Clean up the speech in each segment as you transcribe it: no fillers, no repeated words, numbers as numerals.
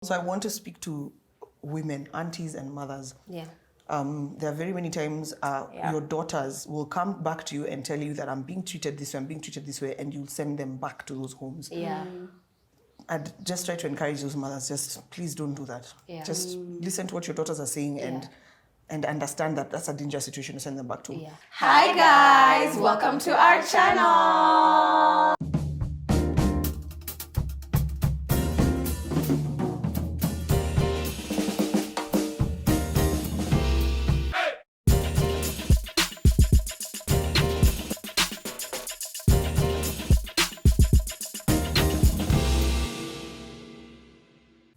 So I want to speak to women, aunties and mothers. Yeah. There are very many times your daughters will come back to you and tell you that I'm being treated this way, I'm being treated this way, and you'll send them back to those homes. Yeah. I'd just try to encourage those mothers, just please don't do that. Yeah. Just listen to what your daughters are saying and understand that that's a dangerous situation to send them back to. Yeah. Hi guys, welcome to our channel.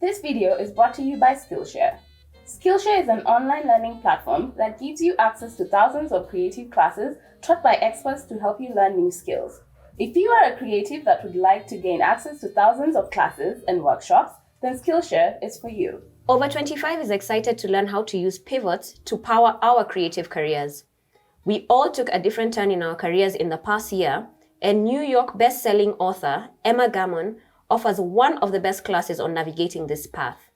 This video is brought to you by Skillshare. Skillshare is an online learning platform that gives you access to thousands of creative classes taught by experts to help you learn new skills. If you are a creative that would like to gain access to thousands of classes and workshops, then Skillshare is for you. Over 25 is excited to learn how to use pivots to power our creative careers. We all took a different turn in our careers in the past year, and New York best-selling author Emma Gammon offers one of the best classes on navigating this path.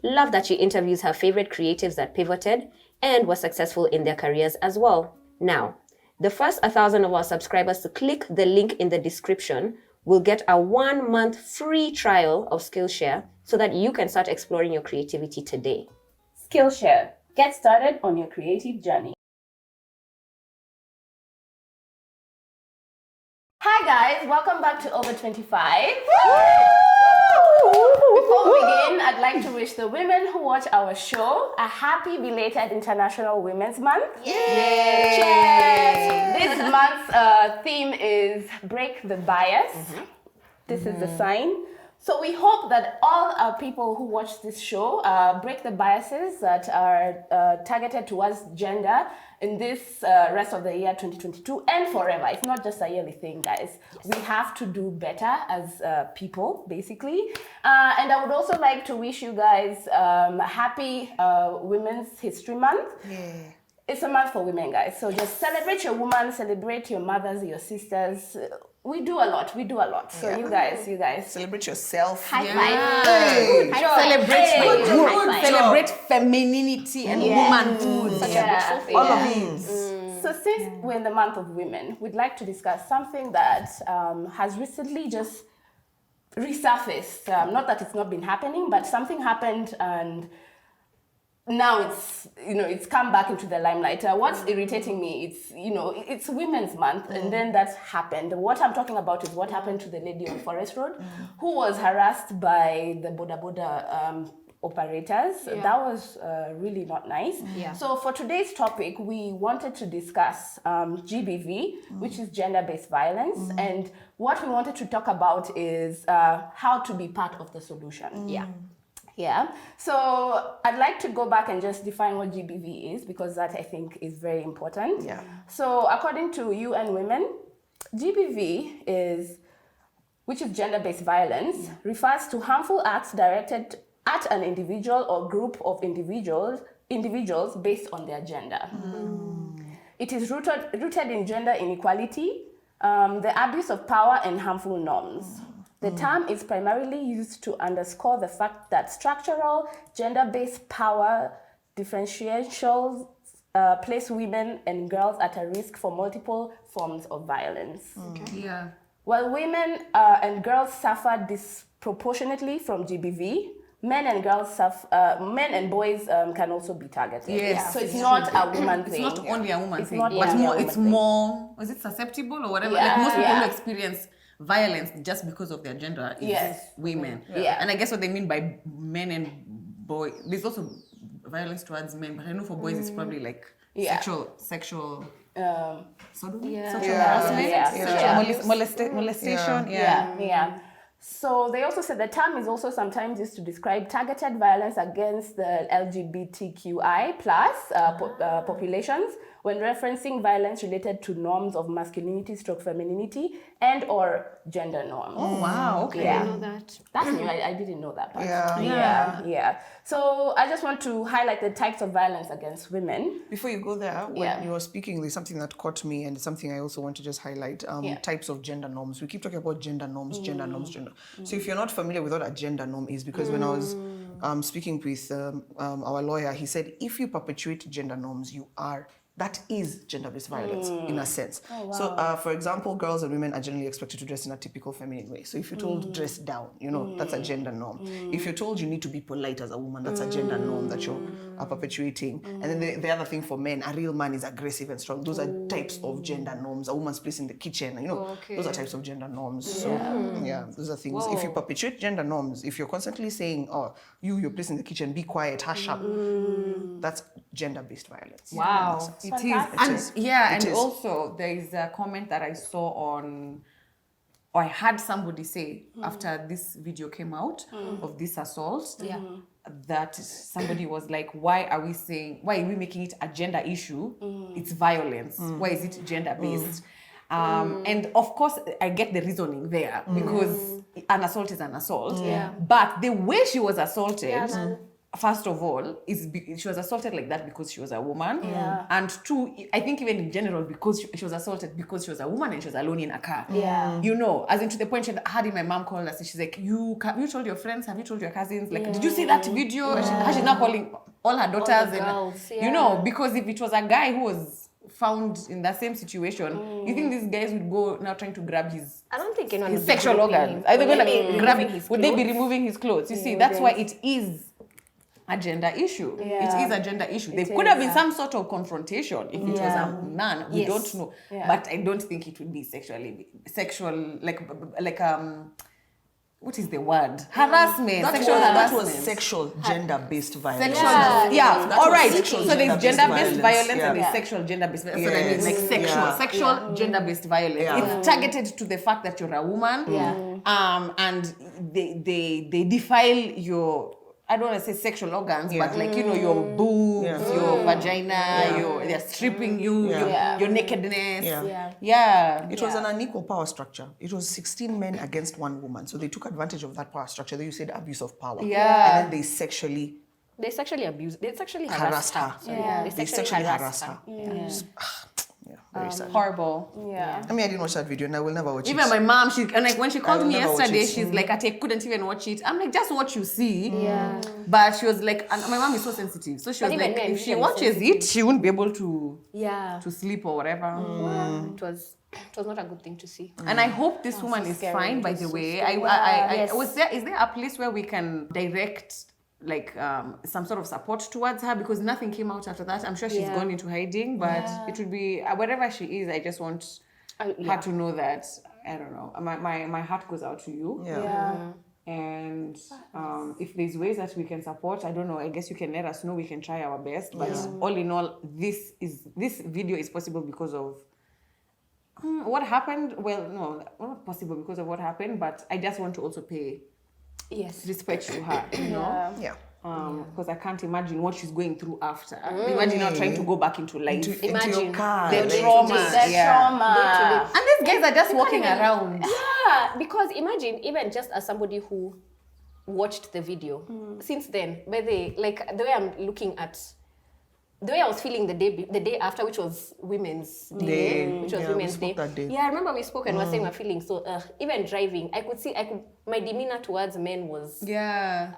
Love that she interviews her favorite creatives that pivoted and were successful in their careers as well. Now, the first 1,000 of our subscribers to click the link in the description will get a 1-month free trial of Skillshare so that you can start exploring your creativity today. Skillshare. Get started on your creative journey. Hi guys, welcome back to Over 25. Before we begin, I'd like to wish the women who watch our show a happy belated International Women's Month. Yay! Cheers! This month's theme is Break the Bias. This is the sign. So we hope that all our people who watch this show break the biases that are targeted towards gender in this rest of the year 2022 and forever. It's not just a yearly thing, guys. Yes. We have to do better as people, basically. And I would also like to wish you guys a happy Women's History Month. Yeah. It's a month for women, guys. So just celebrate your woman, celebrate your mothers, your sisters. We do a lot. So you guys. Celebrate yourself. High five. Hey. Celebrate femininity and womanhood. Such a beautiful thing. All of these. So since we're in the month of women, we'd like to discuss something that has recently just resurfaced. Not that it's not been happening, but something happened and now it's come back into the limelight. What's irritating me, it's Women's Month, and then that happened. What I'm talking about is what happened to the lady on Forrest Road, who was harassed by the boda operators. That was really not nice. So for today's topic, we wanted to discuss GBV, which is gender-based violence, and what we wanted to talk about is how to be part of the solution. Yeah, so I'd like to go back and just define what GBV is, because that I think is very important. So according to UN Women, GBV which is gender-based violence, refers to harmful acts directed at an individual or group of individuals based on their gender. It is rooted in gender inequality, the abuse of power and harmful norms. The term is primarily used to underscore the fact that structural gender-based power differentiations place women and girls at a risk for multiple forms of violence. While women and girls suffer disproportionately from GBV, men and boys can also be targeted. Yes, so it's not a woman thing. It's not only a woman thing, but it's more, is it susceptible or whatever? Like most people who experience violence just because of their gender is women. And I guess what they mean by men and boys, there's also violence towards men, but I know for boys it's probably like sexual sodomy, sexual harassment, molestation. So they also said the term is also sometimes used to describe targeted violence against the LGBTQI plus populations when referencing violence related to norms of masculinity / femininity and or gender norms. Oh wow, okay. I know that. That's new. I didn't know that part. Yeah. So I just want to highlight the types of violence against women. Before you go there, when you were speaking, there's something that caught me and something I also want to just highlight. Types of gender norms. We keep talking about gender norms, gender norms. So if you're not familiar with what a gender norm is, because when I was speaking with our lawyer, he said, if you perpetuate gender norms, that is gender-based violence in a sense. Oh, wow. So, for example, girls and women are generally expected to dress in a typical feminine way. So if you're told dress down, that's a gender norm. If you're told you need to be polite as a woman, that's a gender norm that you're perpetuating. And then the other thing for men, a real man is aggressive and strong. Those are types of gender norms. A woman's place in the kitchen, those are types of gender norms. So those are things. Whoa. If you perpetuate gender norms, if you're constantly saying, oh, your place in the kitchen, be quiet, hush up, that's gender-based violence. Wow. It is. And also there is a comment that I saw or I had somebody say after this video came out of this assault, that somebody was like, why are we making it a gender issue? It's violence. Why is it gender-based? And of course, I get the reasoning there because an assault is an assault. But the way she was assaulted, first of all, she was assaulted like that because she was a woman. And two, I think even in general, because she was assaulted because she was a woman and she was alone in a car. As in to the point she had my mom called us and she's like, have you told your friends? Have you told your cousins? Like, did you see that video? She's now calling all her daughters. All the girls, because if it was a guy who was found in that same situation, you think these guys would go now trying to grab his I don't think anyone his would be sexual grabbing organs? him. Are they Would going they be to grab removing it? his Would they be clothes? removing his clothes? You see, that's why it is a gender issue. It is a gender issue. There could have been some sort of confrontation if it was a man. We don't know. But I don't think it would be sexual, like what is the word? Harassment. That was sexual gender-based violence. All right. So there's gender-based gender-based violence violence, and there's sexual gender-based violence. That's what I mean. Like sexual gender-based violence. It's targeted to the fact that you're a woman. And they defile your, I don't want to say sexual organs, but your boobs, your vagina, they're stripping you, your nakedness. It was an unequal power structure. It was 16 men against one woman. So they took advantage of that power structure. They said abuse of power. And then they sexually abused. They sexually harassed her. They sexually harassed her. Very sad. Horrible. I mean, I didn't watch that video and I will never watch it. Even my mom, when she called me never watch yesterday, it. she's like, I couldn't even watch it. I'm like, just what you see. But she was like, and my mom is so sensitive. So she was like, if she watches it, she wouldn't be able to sleep or whatever. It was not a good thing to see. And I hope this woman is fine, by the way. Is there a place where we can direct some sort of support towards her, because nothing came out after that. I'm sure she's gone into hiding, but it would be wherever she is. I just want her to know that, I don't know, my heart goes out to you. And if there's ways that we can support, I don't know, I guess you can let us know. We can try our best. But all in all, this video is possible because of what happened. Well, no, not possible because of what happened, but I just want to also pay respect to her, because I can't imagine what she's going through after. Imagine her trying to go back into life. Into your car. The trauma. And these guys are just walking around. Yeah, because imagine, even just as somebody who watched the video, since then, the way I'm looking at, the way I was feeling the day after, which was Women's Day, Women's Day. That day. Yeah, I remember we spoke and were saying we're feeling so. Even driving, I could my demeanor towards men was. Yeah.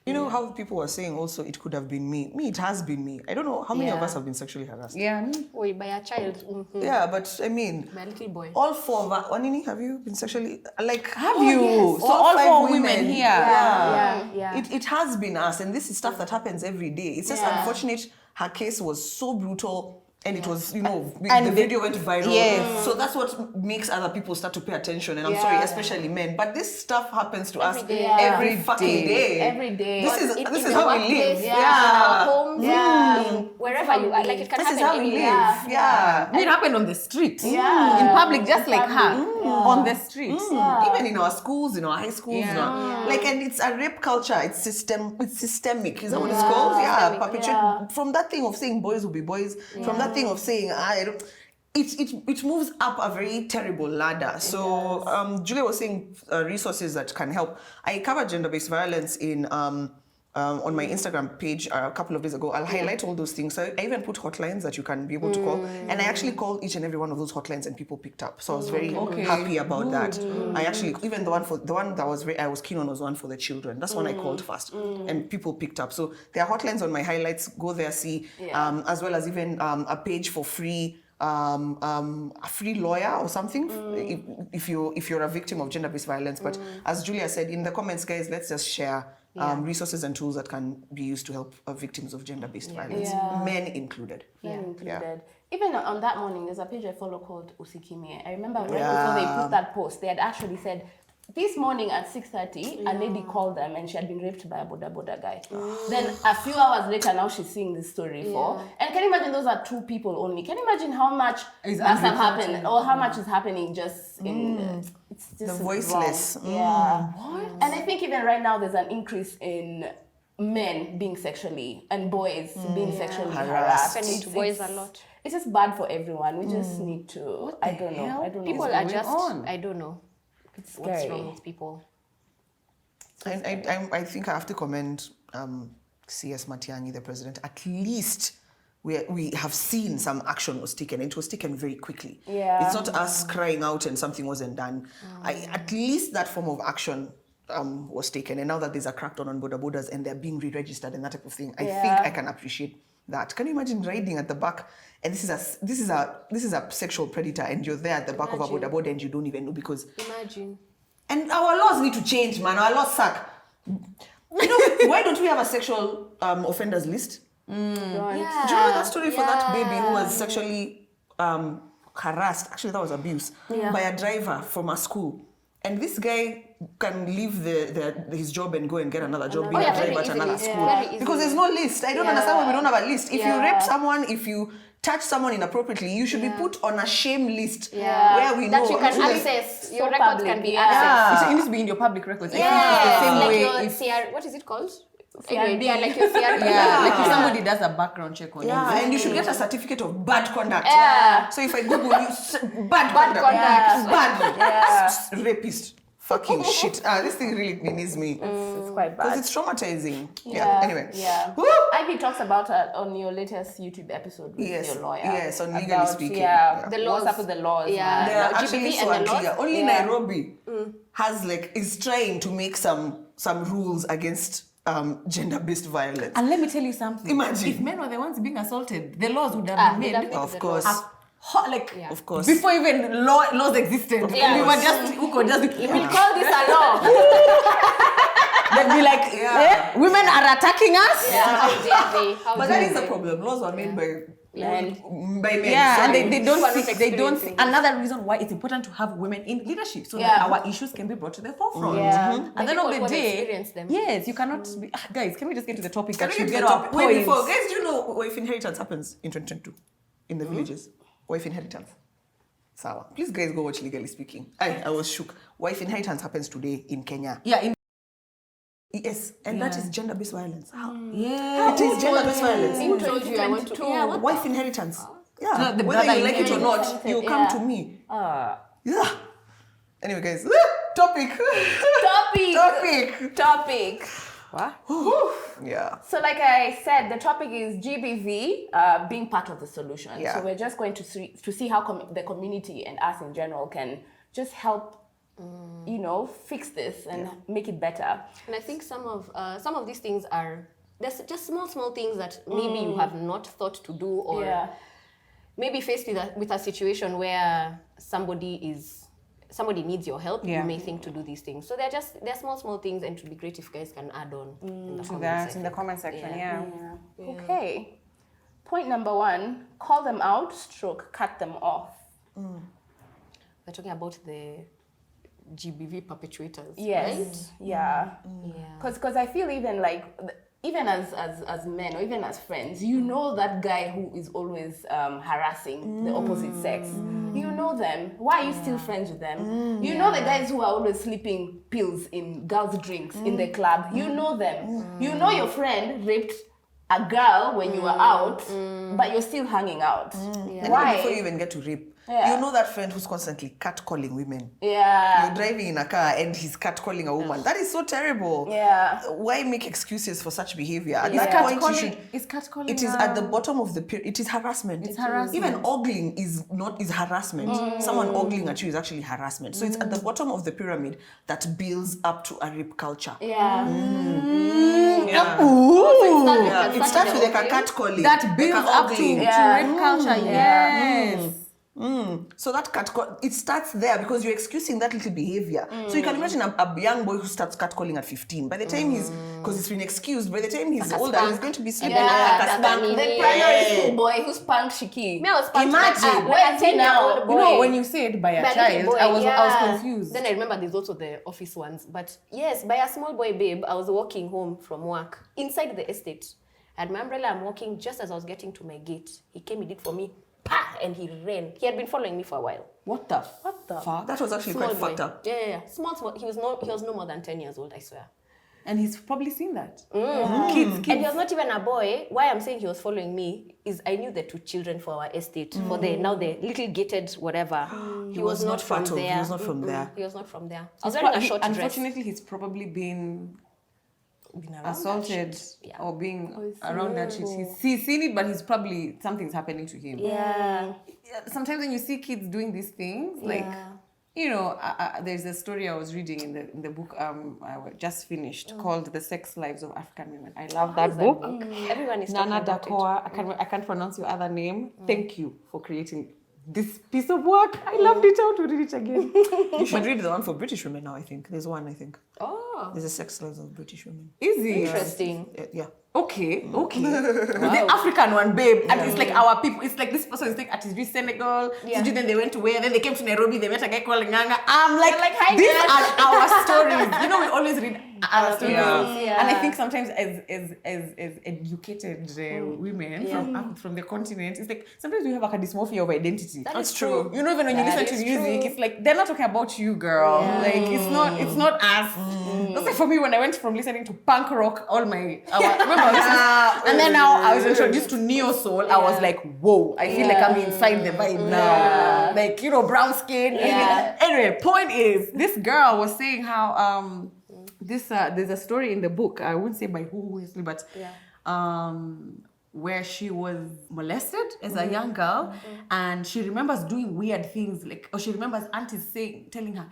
You know how people were saying also it could have been me. It has been me. I don't know how many of us have been sexually harassed. Yeah. By a child. Yeah, but I mean, by a little boy. All four of us. Wanini, have you been sexually Have you? Yes. So all 4 women here. Yeah. It has been us, and this is stuff that happens every day. It's just unfortunate. Her case was so brutal. And it was, and the video went viral. Yes. So that's what makes other people start to pay attention. And I'm sorry, especially men. But this stuff happens to us every fucking day. Every day. This is how we live. In our homes, wherever you are. Like, it can This is happen how we live. Yeah. It happened on the street. In public, just like her. On the street. Even in our schools, in our high schools. And it's a rape culture. It's systemic. Is that what it's called? From that thing of saying boys will be boys. From that thing of saying it moves up a very terrible ladder. So Julia was saying resources that can help. I covered gender-based violence in on my Instagram page a couple of days ago. I'll highlight all those things. So I even put hotlines that you can be able to call. And I actually called each and every one of those hotlines and people picked up. So I was very happy about that. I actually, even the one that I was keen on was one for the children. That's one I called first. And people picked up. So there are hotlines on my highlights. Go there, see. As well as even a page for free. A free lawyer or something if you're a victim of gender-based violence. But as Julia said in the comments, guys, let's just share resources and tools that can be used to help victims of gender-based violence, men included. Even on that morning, there's a page I follow called Usikimie. I remember right before they put that post, they had actually said, this morning at 6:30, a lady called them and she had been raped by a boda guy. Then a few hours later, now she's seeing this story for. And can you imagine those are two people only? Can you imagine how much must have happened or how much is happening just in it's just the voiceless. What? And I think even right now there's an increase in men being sexually and boys being sexually harassed. Happening to boys a lot. It's just bad for everyone. We just need to. I don't know. People are just. I don't know. It's What's scary. wrong with people? I think I have to commend CS Matiang'i, the president. At least we have seen some action was taken. It was taken very quickly. It's not us crying out and something wasn't done. At least that form of action was taken. And now that there's a crackdown on bodas and they're being re-registered and that type of thing, I think I can appreciate that. Can you imagine riding at the back and this is a sexual predator and you're there at the back of a boda and you don't even know because Imagine. and our laws need to change, man. Our laws suck. You know, why don't we have a sexual offenders list? Don't. Do you remember that story for that baby who was sexually harassed? Actually, that was abuse by a driver from a school. And this guy can leave his job and go and get another job being a driver at another school. Because there's no list. I don't understand why we don't have a list. If you rape someone, if you touch someone inappropriately, you should be put on a shame list where we know that you can access. Your records can be accessed. It needs to be in your public records. Yeah, I think it's the same like way your if what is it called? CRB. Yeah, like your CRB. like if somebody does a background check on you. and you should get a certificate of bad conduct. So if I Google you, bad conduct, bad rapist. Fucking shit. This thing really needs me. It's quite bad. Because it's traumatizing. Anyway. Woo! Ivy talks about it on your latest YouTube episode with your lawyer. Yes, on legally speaking. The laws. What's up with the laws? Yeah. Man? They are GBV actually so and the unclear. laws. Only Nairobi is trying to make some rules against gender-based violence. And let me tell you something. Imagine. If men were the ones being assaulted, the laws would have been made. Of course. Of course. Before even laws existed. Yeah. We were just We'll call this a law. they'd be like, women are attacking us. How dare they? But that is the problem. Laws were made by men. Yeah, Sorry. and they don't see another reason why it's important to have women in leadership so that our issues can be brought to the forefront. At the end of the day, yes, you cannot be, guys, can we just get to the topic Can that we you get get up? off Wait, points? before, guys, do you know wife inheritance happens in 2022 in the villages? Wife inheritance. Sawa. Please, guys, go watch Legally Speaking. I was shook. Wife inheritance happens today in Kenya. Yeah, Yes, and that is gender-based violence. yeah. It is gender-based violence. Who told you I want to? Yeah, what Wife inheritance. No, the Whether brother you like it or inherits. not, you come to me. Anyway, guys, topic. What? Yeah. So like I said, the topic is GBV being part of the solution. Yeah. So we're just going to see how the community and us in general can just help, fix this and make it better. And I think some of these things are there's just small things that maybe you have not thought to do or maybe faced with a situation where somebody needs your help. You may think to do these things. So they're small things, and it would be great if guys can add on In the comment section. Yeah. Okay. Point number 1: call them out. / cut them off. We're talking about the GBV perpetrators. Yes. Right? Yeah. Yeah. Because I feel even as men or even as friends, that guy who is always harassing the opposite sex. You know them. Why are you still friends with them? You know the guys who are always slipping pills in girls' drinks in the club. You know them. You know your friend raped a girl when you are out, but you're still hanging out. And Why? before you even get to rape, Yeah. you know that friend who's constantly catcalling women. Yeah. You're driving in a car and he's catcalling a woman. That is so terrible. Yeah. Why make excuses for such behavior? At Yeah. this point, you should. Is catcalling? It is at the bottom of the pyramid. It is harassment. It's harassment. Even ogling is harassment. Someone ogling at you is actually harassment. So it's at the bottom of the pyramid that builds up to a rape culture. Yeah. Yeah. Ooh. Yeah. It starts with like a catcalling. That builds like a up to ogling. rape culture. Yes. So that it starts there because you're excusing that little behavior. So you can imagine a young boy who starts catcalling at 15. By the time because he's been excused, by the time he's older, he's going to be sleeping Yeah. like a spank. The primary school boy who spanked Shiki. Me, I was spanked Imagine. by a 10-year-old boy. You know, when you say it by a By a child, little boy, I was yeah. confused. Then I remember there's also the office ones. But yes, by a small boy babe, I was walking home from work inside the estate. I had my umbrella, I'm walking just as I was getting to my gate. He came, he did for me, and he ran. He had been following me for a while. What the fuck? That was actually Small quite boy. fucked up. Yeah. Small. He was no more than 10 years old, I swear. And he's probably seen that. Kids. And he was not even a boy. Why I'm saying he was following me is I knew the 2 children for our estate, for the little gated whatever. He was not from part of- there. he was not from there. He was not from there. I was wearing a short dress. Unfortunately, he's probably been Been around assaulted that shit. Yeah. or being around that shit. He's seen it, but he's probably something's happening to him. Yeah. Sometimes when you see kids doing these things, like you know, there's a story I was reading in the book I just finished called "The Sex Lives of African Women." I love that book. Everyone is Nana talking about it. Dakoa. I can't pronounce your other name. Thank you for creating this piece of work. I loved it. I want to read it again. You should read the one for British women now, I think. There's one, I think. Oh, There's a sex lives of British women. Easy. interesting. Yeah. Okay. The African one, babe. And it's like our people. It's like this person is like at his Senegal. Yeah. Then they went to where? Then they came to Nairobi. They met a guy called Nganga. I'm like, hi, these girl. are our stories. You know, we always read our stories. Yeah. And I think sometimes as educated women from the continent, it's like sometimes we have like a dysmorphia of identity. That's true. You know, even when you listen to music, it's like they're not talking about you, girl. Yeah. Like it's not us. That's like for me when I went from listening to punk rock and then now I was introduced to neo soul. I was like, whoa! I feel like I'm inside the vibe now. Like, you know, brown skin. Yeah. Anyway, point is, this girl was saying how there's a story in the book. I wouldn't say by who obviously, but where she was molested as a young girl, and she remembers doing weird things, or she remembers aunties telling her,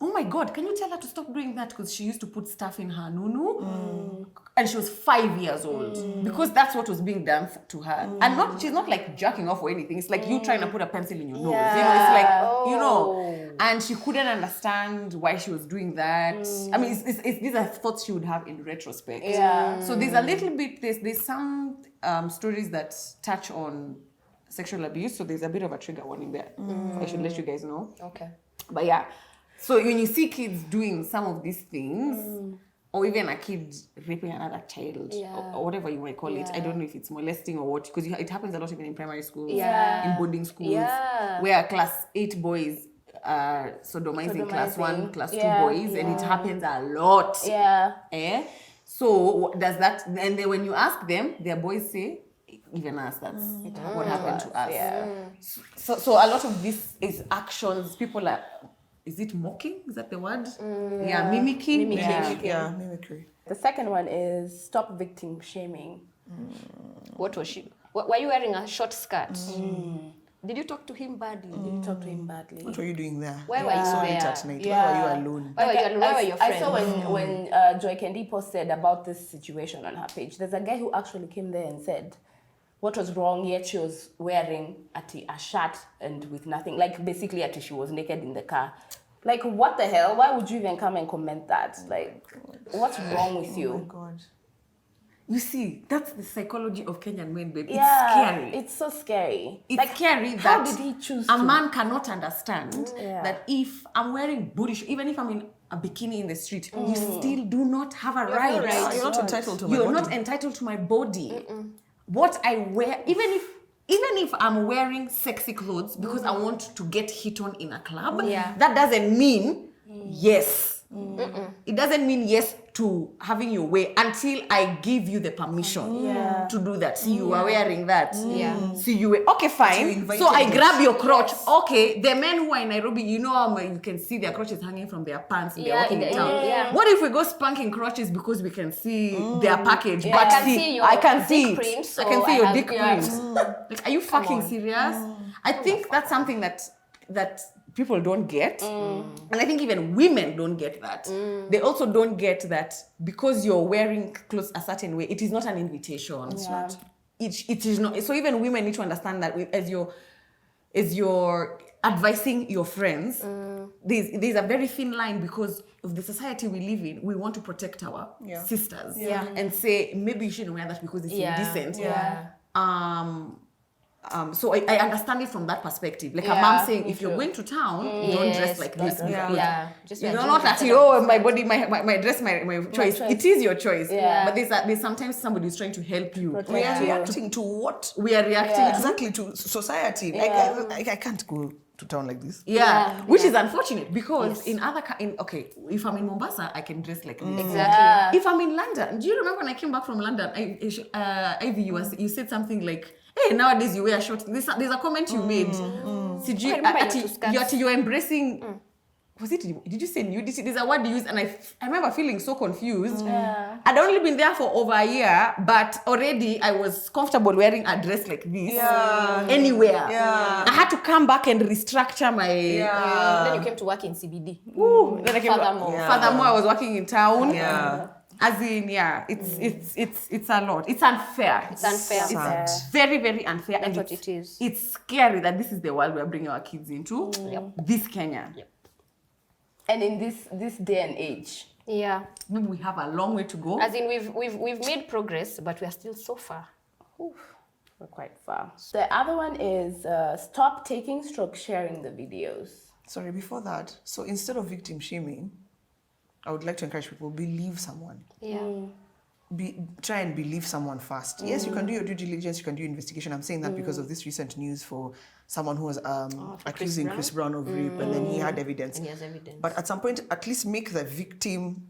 "Oh my God, can you tell her to stop doing that?" Because she used to put stuff in her nunu. And she was 5 years old. Because that's what was being done to her. And she's not like jerking off or anything. It's like you trying to put a pencil in your nose. You know, it's like, you know. And she couldn't understand why she was doing that. I mean, these are thoughts she would have in retrospect. Yeah. So there's a little bit, there's some stories that touch on sexual abuse. So there's a bit of a trigger warning there. I should let you guys know. Okay. But yeah, so when you see kids doing some of these things, or even a kid raping another child, or whatever you might call it, I don't know if it's molesting or what, because it happens a lot even in primary schools, in boarding schools, where class 8 boys are sodomizing class 1, class 2 boys, and it happens a lot. Yeah. So does that, and then when you ask them, their boys say, even us, that's what happened to us. Yeah. So a lot of this is actions. People are, is it mocking? Is that the word? Yeah, mimicking. Yeah, mimicry. The second one is stop victim shaming. What was she? Were you wearing a short skirt? Did you talk to him badly? Did you talk to him badly? What were you doing there? Why were you so late there? at night? Yeah. Why were you alone? Why were you alone? Why were your I friends? saw when Joy Kendi posted about this situation on her page. There's a guy who actually came there and said what was wrong, yet she was wearing a shirt and with nothing. Like basically she was naked in the car. Like, what the hell? Why would you even come and comment that? Like, what's wrong with you? Oh my God. You see, that's the psychology of Kenyan men, babe. Yeah, it's scary. It's so scary. It's scary that how did he choose a to? man cannot understand that if I'm wearing booty, even if I'm in a bikini in the street, you still do not have a right. no right. You're not entitled to my You're body. not entitled to my body. What I wear, even if I'm wearing sexy clothes because I want to get hit on in a club, that doesn't mean yes. It doesn't mean yes to having your way until I give you the permission to do that. See, you are wearing that. See, you were okay, fine. So I grab your crotch. Okay, the men who are in Nairobi, you know, you can see their crotches hanging from their pants. They're walking in town. What if we go spanking crotches because we can see their package? But I can see it. I can see your dick prints. Like, are you fucking serious? I think that's something that people don't get, and I think even women don't get that. They also don't get that because you're wearing clothes a certain way, it is not an invitation. It's not. It is not. So even women need to understand that as you're advising your friends, there's a very thin line because of the society we live in. We want to protect our sisters and say maybe you shouldn't wear that because it's indecent. So I understand it from that perspective. Like a mom saying, if you're going to town, don't dress like this. Just you know, not that my body, my dress, my choice. It is your choice. But there's sometimes somebody is trying to help you. We are reacting to what? We are reacting exactly to society. Like I can't go to town like this. Which is unfortunate because if I'm in Mombasa, I can dress like this. Exactly. If I'm in London, do you remember when I came back from London? Ivy, you said something like, hey, nowadays you wear shorts. There's a comment you made. You're embracing. Was it? Did you say nudity? There's a word you used, and I remember feeling so confused. I'd only been there for over a year, but already I was comfortable wearing a dress like this anywhere. I had to come back and restructure my. Then you came to work in CBD. Then I came furthermore, I was working in town. As in, it's a lot. It's unfair. It's very, very unfair. That's what it is. It's scary that this is the world we're bringing our kids into. This Kenya. And in this day and age. Maybe we have a long way to go. As in, we've made progress, but we are still so far. We're quite far. The other one is stop taking stroke sharing the videos. Sorry, before that, so instead of victim shaming, I would like to encourage people, believe someone. Try and believe someone first. Yes, you can do your due diligence, you can do investigation. I'm saying that because of this recent news for someone who was accusing Chris Brown of rape, and then he had evidence. And he has evidence. But at some point, at least make the victim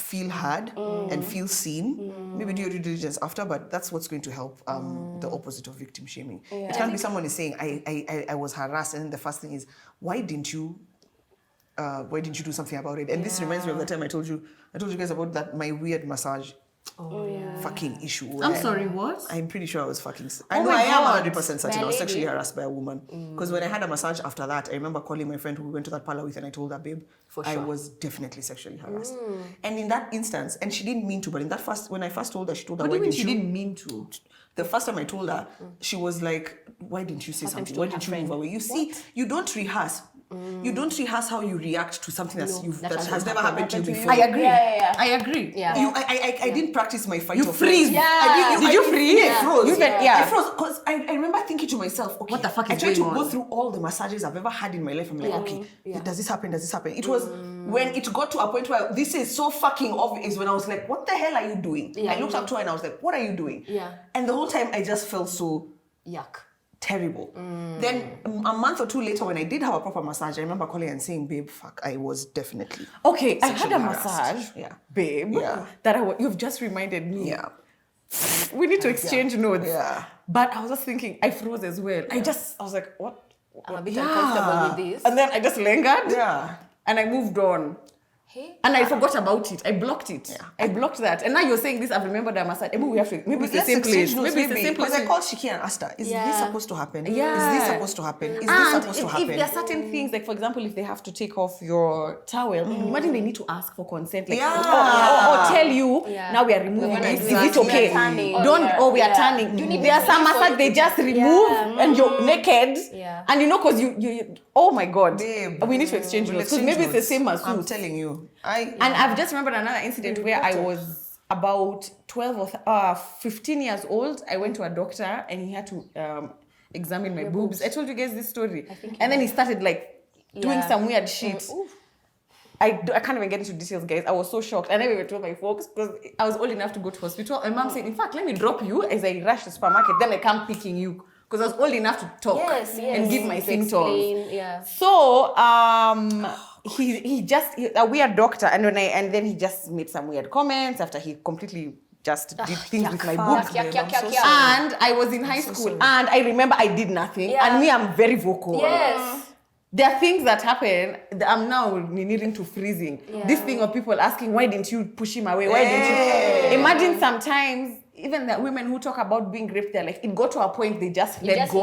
feel heard and feel seen. Maybe do your due diligence after, but that's what's going to help the opposite of victim shaming. It can't be someone is saying, I was harassed, and then the first thing is, why didn't you do something about it? And this reminds me of the time I told you guys about that my weird massage fucking issue. I'm sorry, what? I'm pretty sure I was fucking. I know I am 100% certain I was sexually harassed by a woman. Because when I had a massage after that, I remember calling my friend who we went to that parlor with, and I told her, babe, I was definitely sexually harassed. And in that instance, and she didn't mean to, but when I first told her, she told her, what do you mean she didn't mean to? The first time I told her, she was like, why didn't you say something? Why didn't you move away? You see, you don't rehearse. You don't rehearse how you react to something that has never happened to you before. I agree. I agree. I didn't practice my fight. You freeze. Did you freeze? I froze. I froze because I remember thinking to myself, okay, what the fuck is going on? I tried to going go through all the massages I've ever had in my life. I'm like, okay, does this happen? Does this happen? It was when it got to a point where this is so fucking obvious, when I was like, what the hell are you doing? I looked up to her and I was like, what are you doing? And the whole time I just felt so terrible. Then a month or two later, when I did have a proper massage, I remember calling and saying, babe, fuck, I was definitely I had a massage, babe, that you've just reminded me. We need to exchange notes. But I was just thinking, I froze as well. I was like, what? I'm a bit uncomfortable with this. And then I just lingered. And I moved on. And I forgot about it. I blocked it. I blocked that. And now you're saying this, I've remembered a massage. Maybe it's the same place. Maybe it's the same place. Because I called Shiki and asked her, is this supposed to happen? Is this supposed to happen? Is this supposed to happen? If there are certain things, like for example, if they have to take off your towel, imagine they need to ask for consent. Like, or tell you, now we are removing it. Is it okay? We are turning. There are some massage they just remove and you're naked. And because you oh my God. Babe, we need to exchange notes. Because maybe it's the same as I'm telling you. And I've just remembered another incident where I was about 12 or 15 years old. I went to a doctor and he had to examine my boobs. I told you guys this story. And then he started doing some weird shit. I can't even get into details, guys. I was so shocked. I never even told my folks because I was old enough to go to hospital. My mom said, in fact, let me drop you as I rush to the supermarket. Then I come picking you. because I was old enough to talk and give my to symptoms. explain, yeah. So he's a weird doctor, and then he just made some weird comments after he completely just did things with my book. And I was in high school, and I remember I did nothing. And me, I'm very vocal. Yes. There are things that happen. I'm now needing to freezing. This thing of people asking, why didn't you push him away? Why didn't you? Imagine sometimes, even the women who talk about being raped, they're like, it got to a point they just let go.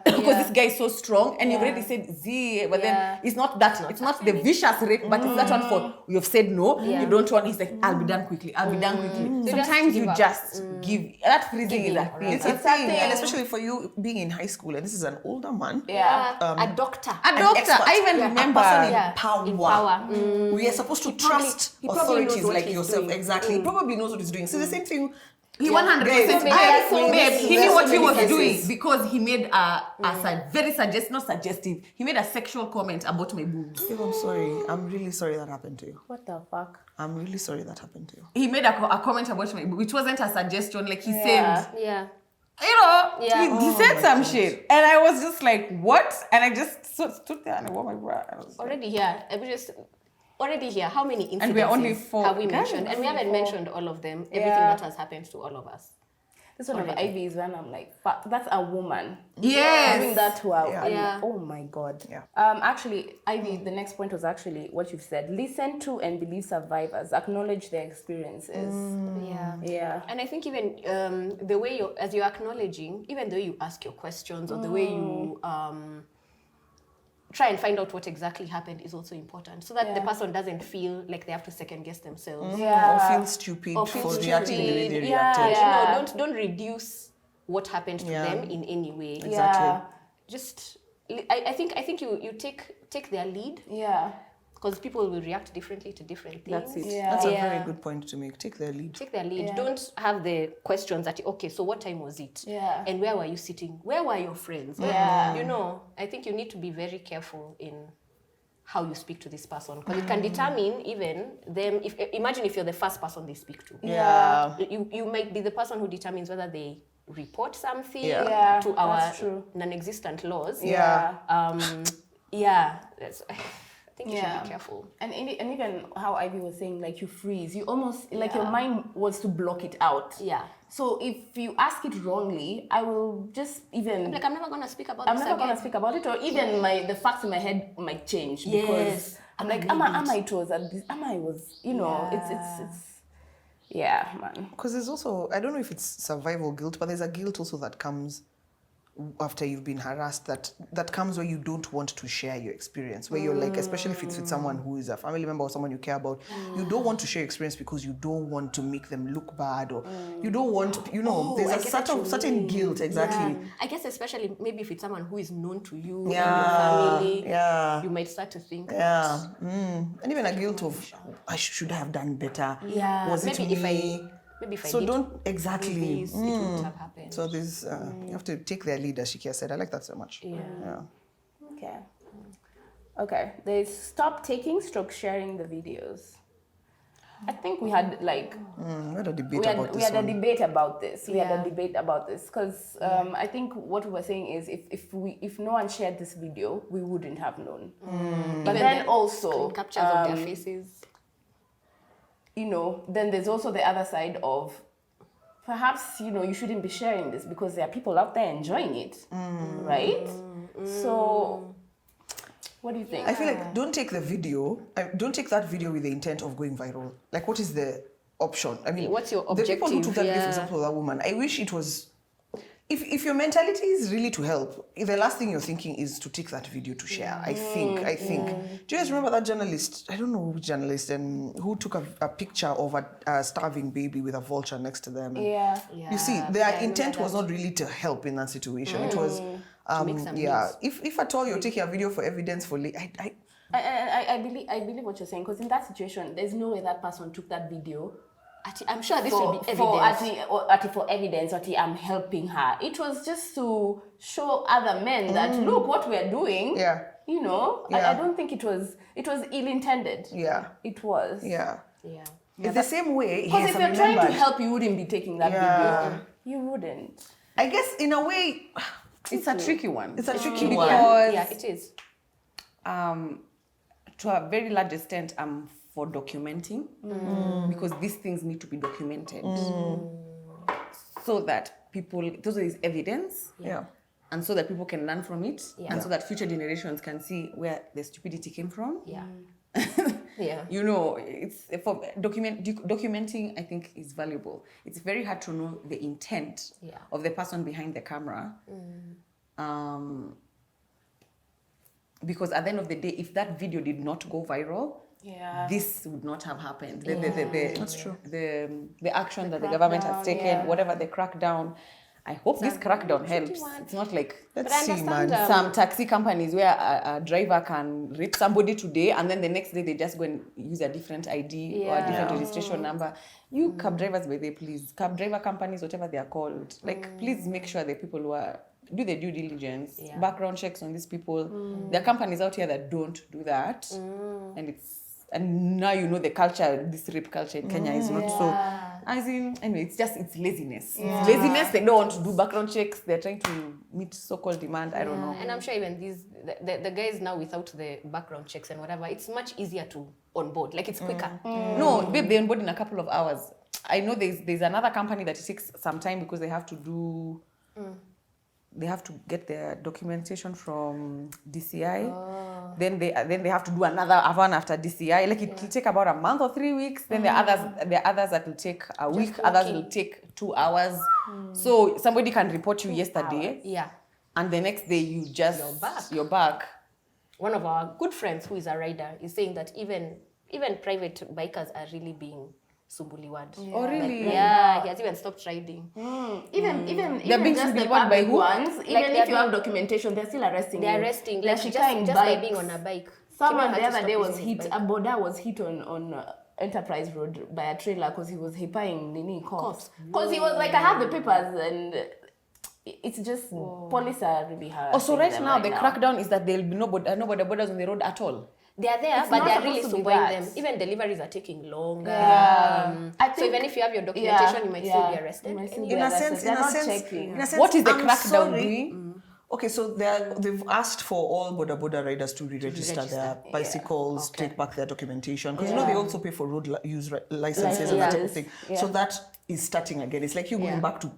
Because this guy is so strong, and you've already said Z, but then it's not that, it's not the vicious rape, but it's that one for you've said no, you don't want. He's like, I'll be done quickly. Sometimes you just give. That freezing is a thing. It's a thing, and especially for you being in high school, and this is an older man. A doctor. I even remember. A person in power. We are supposed to trust authorities like yourself. Exactly. He probably knows what he's doing. So the same thing. He 100%. He knew what he was doing because he made very not suggestive. He made a sexual comment about my boobs. I'm sorry. I'm really sorry that happened to you. What the fuck? I'm really sorry that happened to you. He made a comment about my boobs, which wasn't a suggestion. Like he said, he said some shit, and I was just like, what? And I just stood there and I wore my bra. Already here, how many incidents and we're only 4 have we mentioned? And we haven't mentioned all of them, everything that has happened to all of us. This one of Ivy is when I'm like, fuck, that's a woman. Yes. Doing that to her. Yeah. Oh my God. Yeah. Actually, Ivy, the next point was actually what you've said. Listen to and believe survivors. Acknowledge their experiences. Yeah. And I think even the way as you're acknowledging, even though you ask your questions or the way you try and find out what exactly happened is also important, so that the person doesn't feel like they have to second guess themselves or feel stupid for reacting the way they reacted. Don't reduce what happened to them in any way. Exactly. Just I think you take their lead, because people will react differently to different things. That's it. That's a very good point to make. Take their lead. Don't have the questions that, okay, so what time was it? And where were you sitting? Where were your friends? I think you need to be very careful in how you speak to this person, because it can determine even them. Imagine if you're the first person they speak to. You might be the person who determines whether they report something to our non-existent laws. I think you should be careful. And even how Ivy was saying, like, you freeze. You almost, like, your mind wants to block it out. So if you ask it wrongly, I will just even... I'm never going to speak about this again. I'm never going to speak about it. Or even the facts in my head might change. Because I'm like, Amma it was at this... Amma was... it's... Yeah, man. Because there's also... I don't know if it's survival guilt, but there's a guilt also that comes after you've been harassed, that comes where you don't want to share your experience, where you're like, especially if it's with someone who is a family member or someone you care about, you don't want to share your experience because you don't want to make them look bad, or you don't want, there's a certain guilt, exactly. I guess especially maybe if it's someone who is known to you and your family, you might start to think. And even a guilt of, I should have done better. Was it me? Maybe if I so did don't exactly this, it wouldn't have happened. So there's you have to take their lead, as Shikia said. I like that so much. Okay, there's stop taking / sharing the videos. I think we had like we had a debate about this. We had a debate about this. We had a debate about this because I think what we were saying is if no one shared this video, we wouldn't have known. But then also captures of their faces. Then there's also the other side of perhaps, you shouldn't be sharing this because there are people out there enjoying it, right? So, what do you think? I feel like don't take that video with the intent of going viral. Like, what is the option? I mean, what's your objective? The people who took that video, for example, that woman, I wish it was... If your mentality is really to help, the last thing you're thinking is to take that video to share. I think. Do you guys remember that journalist? I don't know which journalist, who took a picture of a starving baby with a vulture next to them. You see, their intent was not really to help in that situation. It was, if at all you're taking a video for evidence for... I believe what you're saying, because in that situation, there's no way that person took that video. I'm sure this will be evidence. For evidence, I'm helping her. It was just to show other men that look what we're doing. I don't think it was ill-intended. It was. It's the same way. Because if you're trying to help, you wouldn't be taking that video. You wouldn't. I guess in a way, It's a tricky one. it's a tricky one. Because Yeah, it is. to a very large extent, I'm for documenting because these things need to be documented so that people, so there is evidence, Yeah. and so that people can learn from it, Yeah. and so that future generations can see where the stupidity came from. Yeah. Yeah. You know, it's for documenting. I think is valuable. It's very hard to know the intent Yeah. of the person behind the camera. Because at the end of the day, if that video did not go viral, this would not have happened. That's true. The action that the government has taken, whatever the crackdown, I hope this crackdown helps. It's not like Let's I see, understand, man. some taxi companies where a driver can rape somebody today and then the next day they just go and use a different ID or a different registration number. You cab drivers, by the way, please, cab driver companies, whatever they are called, like please make sure the people who are do the due diligence, background checks on these people. There are companies out here that don't do that, and now you know the culture, this rape culture in Kenya is not so. As in, anyway, it's laziness. It's laziness. They don't want to do background checks. They're trying to meet so-called demand. I don't know. And I'm sure even the guys now without the background checks and whatever, it's much easier to onboard. Like it's quicker. No, babe, they onboard in a couple of hours. I know there's another company that it takes some time because they have to do. They have to get their documentation from DCI. Then they have to do another one after DCI. Like it will take about a month or 3 weeks. Then there are others that will take a week. Others will take 2 hours. So somebody can report you yesterday. Yeah. And the next day you're back. One of our good friends who is a rider is saying that even private bikers are really being sumbuliwad. Oh, really? Yeah, he has even stopped riding. Even They're being just the sumbuliwad by public who? ones, even they're if you have documentation, they're still arresting They're you. arresting, They're like just shikang by bikes. being on a bike. Someone Kenya the had to other day stop was using his hit, bike. a boda was hit on Enterprise Road by a trailer because he was hipping Nini cops. Because he was like, I have the papers, and it's just, police are really hard. Oh, so right now the crackdown is that there'll be no borders on the road at all. They are there, It's but not they are supposed really to be sumbuing that. them. Even deliveries are taking longer. I So think- even if you have your documentation, you might still be arrested. You might still be In a arrested. sense, They're not checking. in a sense, What is the I'm crackdown sorry. doing? Okay, so they've asked for all Boda riders to re-register their bicycles, take back their documentation. Because you know they also pay for road use licenses and that type of thing. So that is starting again. It's like you going back to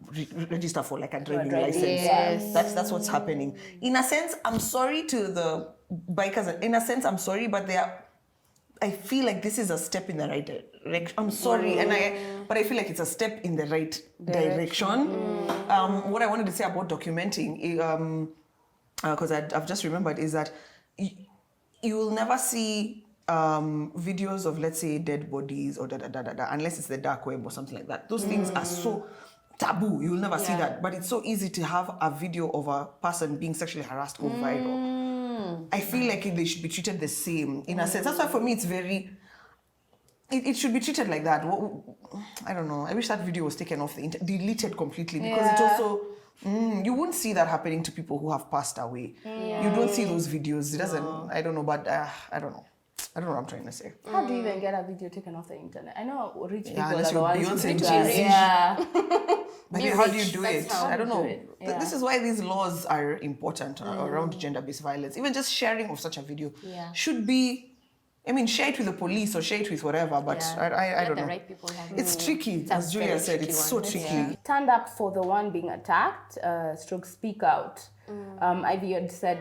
register for like a driving license. Yes. That's what's happening. In a sense, I'm sorry to the bikers. In a sense, I'm sorry, but I feel like this is a step in the right direction. I'm sorry, but I feel like it's a step in the right direction. What I wanted to say about documenting, because I've just remembered, is that you will never see videos of, let's say, dead bodies or unless it's the dark web or something like that. Those things are so taboo. You will never see that. But it's so easy to have a video of a person being sexually harassed go viral. I feel like they should be treated the same in a sense. That's why for me it's very. It should be treated like that. I don't know. I wish that video was taken off the internet, deleted completely, because it also. You wouldn't see that happening to people who have passed away. You don't see those videos. It doesn't. I don't know, but I don't know. I don't know what I'm trying to say. How do you even get a video taken off the internet? I know rich people unless are the you're ones who Beyonce do and that. Jay-Z. Yeah. But how do you do it? how I don't you know. do it. Yeah. This is why these laws are important around gender-based violence. Even just sharing of such a video should be, I mean, share it with the police or share it with whatever, but I don't the know. right people have It's tricky, as Julia very said, tricky it's one. so tricky. Stand up for the one being attacked, stroke speak out. Ivy had said,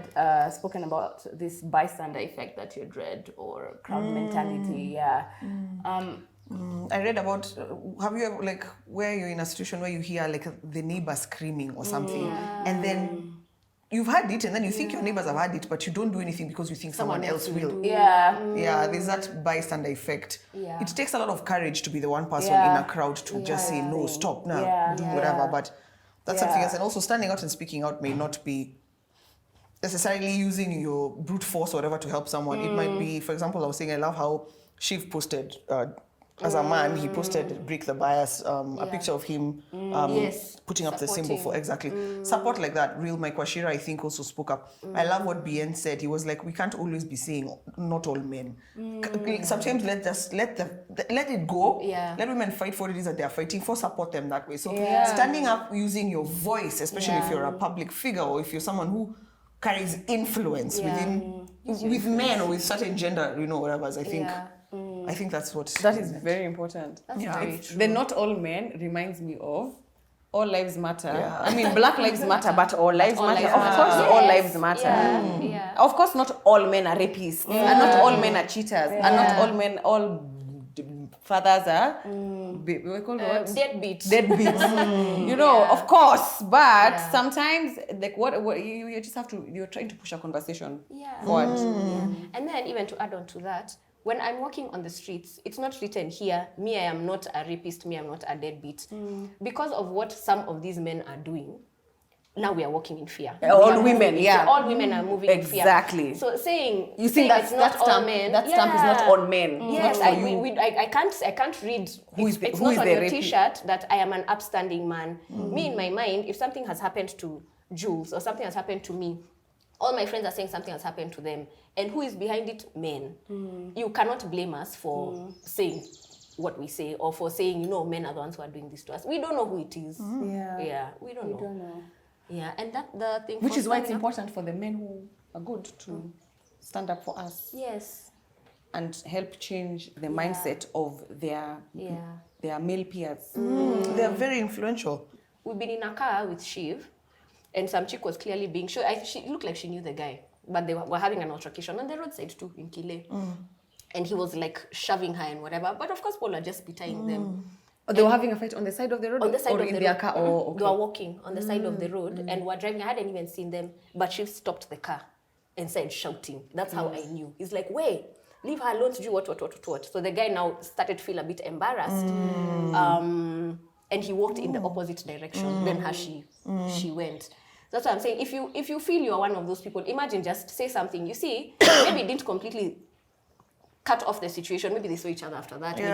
spoken about this bystander effect that you'd read, or crowd mentality. Yeah. I read about, have you ever, like, where you're in a situation where you hear like the neighbor screaming or something, and then you've had it, and then you think your neighbors have had it, but you don't do anything because you think someone else will. Yeah. Yeah, there's that bystander effect. Yeah. It takes a lot of courage to be the one person in a crowd to just say, no, stop now, do whatever. But that's something else. And also standing out and speaking out may not be necessarily using your brute force or whatever to help someone. It might be, for example, I was saying, I love how Shiv posted as a man, he posted Break the Bias, a picture of him putting up the symbol for support like that. Real Mike Washira, I think, also spoke up. I love what BN said. He was like, we can't always be saying not all men. Sometimes let it go. Yeah. Let women fight for it is that they're fighting for, support them that way. So standing up, using your voice, especially if you're a public figure or if you're someone who carries influence with men or with certain gender, whatever. I think that's what... That is very important. That's very true. The not all men reminds me of all lives matter. Yeah. I mean, Black lives matter, but all lives matter. Of course, all lives matter. Yeah. Of course, not all men are rapists. And not all men are cheaters. And not all men, all fathers are... we call what? Deadbeats. Of course. But sometimes, like, what you just have to... You're trying to push a conversation forward. And then even to add on to that, when I'm walking on the streets, it's not written here, me, I am not a rapist, me, I'm not a deadbeat. Because of what some of these men are doing, now we are walking in fear. All women, all women are moving in fear. Exactly. So saying that's not all men. That stamp is not all men. Yes, I can't read. It's not on your T-shirt that I am an upstanding man. Me, in my mind, if something has happened to Jules or something has happened to me, all my friends are saying something has happened to them. And who is behind it? Men. You cannot blame us for saying what we say or for saying, men are the ones who are doing this to us. We don't know who it is. We don't know. Yeah, and that the thing. Which is why it's important for the men who are good to stand up for us. Yes. And help change the mindset of their male peers. They're very influential. We've been in a car with Shiv, and some chick was clearly being shown. She looked like she knew the guy, but they were having an altercation on the roadside too in Kile. And he was like shoving her and whatever. But of course, people are just pitying them. Oh, they were having a fight on the side of the road? On the side or of in the their road. car? Oh, okay. They were walking on the side of the road and were driving. I hadn't even seen them, but she stopped the car and started shouting. That's how I knew. He's like, wait, leave her alone to do what. So the guy now started to feel a bit embarrassed. And he walked in the opposite direction than how she went. That's what I'm saying. If you feel you're one of those people, imagine just say something. You see, maybe it didn't completely cut off the situation. Maybe they saw each other after that. Maybe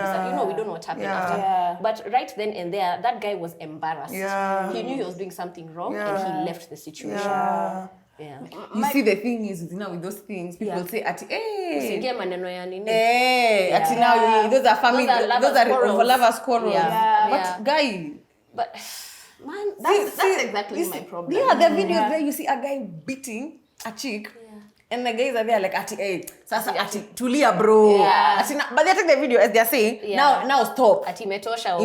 we don't know what happened after. But right then and there, that guy was embarrassed. He knew he was doing something wrong and he left the situation. You see, the thing is, with those things, people say, Usiingie maneno ya nini. now those are family, those are lovers' quarrels. Yeah. But guy... Man, that's exactly my problem. Yeah, the videos there, you see a guy beating a chick. And the guys are there like, tulia bro. But they take the video as they're saying, now stop. Imetosha.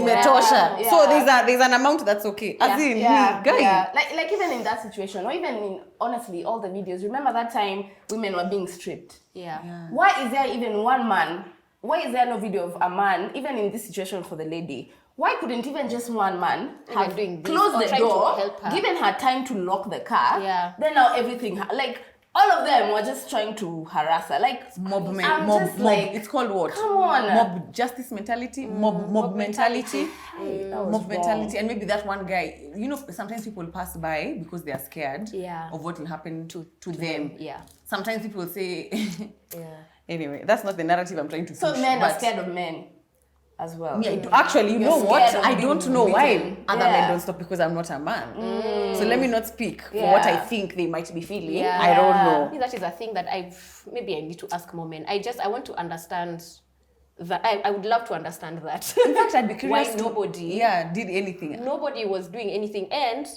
So there's an amount that's okay. As in, guy. Like even in that situation, or even in, honestly, all the videos, remember that time women were being stripped? Why is there even one man? Why is there no video of a man, even in this situation for the lady? Why couldn't even just one man have closed the door, given her time to lock the car? Then now everything, all of them were just trying to harass her. Mob. It's called what? Come on. Mob justice mentality, mob mentality. Mob mentality. And maybe that one guy, sometimes people pass by because they are scared of what will happen to them. Sometimes people say, anyway, that's not the narrative I'm trying to push. So men are scared of men as well. Actually, you know what? I don't know why other men don't stop because I'm not a man. So let me not speak for what I think they might be feeling. I don't know. That is a thing that I need to ask more men. I want to understand that. I would love to understand that. In fact, I'd be curious why nobody did anything. Nobody was doing anything, and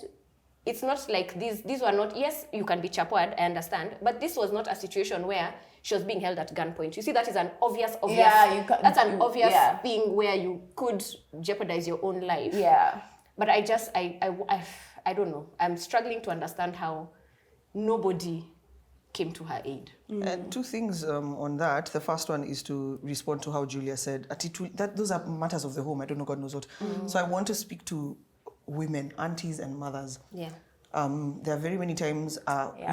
it's not like these were not. Yes, you can be chapwad, I understand, but this was not a situation where she was being held at gunpoint. You see, that is an obvious. That's an obvious thing where you could jeopardize your own life. But I don't know. I'm struggling to understand how nobody came to her aid. And two things on that. The first one is to respond to how Julia said, that those are matters of the home. I don't know, God knows what. So I want to speak to women, aunties and mothers. There are very many times